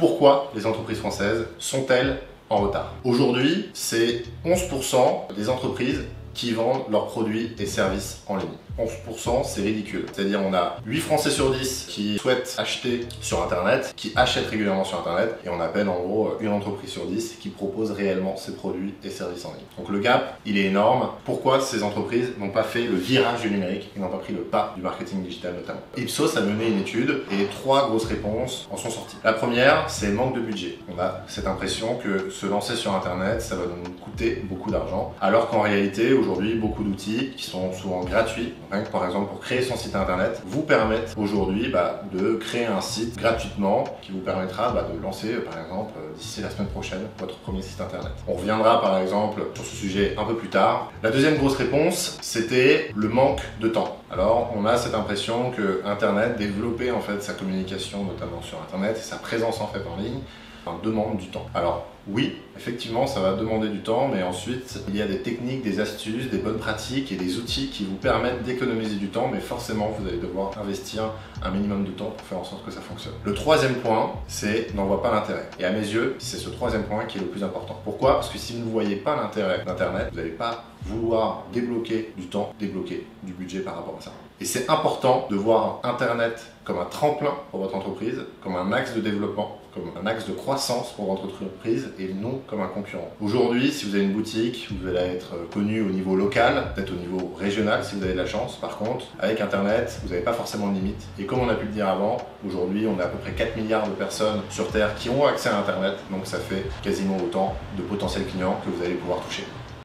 Pourquoi les entreprises françaises sont-elles en retard? Aujourd'hui, c'est 11% des entreprises qui vendent leurs produits et services en ligne. 11%, c'est ridicule. C'est-à-dire on a 8 Français sur 10 qui souhaitent acheter sur Internet, qui achètent régulièrement sur Internet, et on a à peine en gros une entreprise sur 10 qui propose réellement ses produits et services en ligne. Donc le gap, il est énorme. Pourquoi ces entreprises n'ont pas fait le virage du numérique et n'ont pas pris le pas du marketing digital notamment? Ipsos a mené une étude et 3 grosses réponses en sont sorties. La première, c'est manque de budget. On a cette impression que se lancer sur Internet, ça va nous coûter beaucoup d'argent, alors qu'en réalité, aujourd'hui, beaucoup d'outils qui sont souvent gratuits, par exemple pour créer son site internet, vous permettent aujourd'hui de créer un site gratuitement qui vous permettra de lancer par exemple d'ici la semaine prochaine votre premier site internet. On reviendra par exemple sur ce sujet un peu plus tard. La deuxième grosse réponse, c'était le manque de temps. Alors on a cette impression que Internet, développer en fait sa communication notamment sur Internet et sa présence en fait en ligne, demande du temps. Alors oui, effectivement, ça va demander du temps, mais ensuite, il y a des techniques, des astuces, des bonnes pratiques et des outils qui vous permettent d'économiser du temps, mais forcément, vous allez devoir investir un minimum de temps pour faire en sorte que ça fonctionne. Le troisième point, c'est n'en voit pas l'intérêt. Et à mes yeux, c'est ce troisième point qui est le plus important. Pourquoi? Parce que si vous ne voyez pas l'intérêt d'Internet, vous n'allez pas vouloir débloquer du temps, débloquer du budget par rapport à ça. Et c'est important de voir Internet comme un tremplin pour votre entreprise, comme un axe de développement, comme un axe de croissance pour votre entreprise et non comme un concurrent. Aujourd'hui, si vous avez une boutique, vous allez être connu au niveau local, peut-être au niveau régional si vous avez de la chance. Par contre, avec Internet, vous n'avez pas forcément de limite. Et comme on a pu le dire avant, aujourd'hui, on a à peu près 4 milliards de personnes sur Terre qui ont accès à Internet. Donc ça fait quasiment autant de potentiels clients que vous allez pouvoir toucher.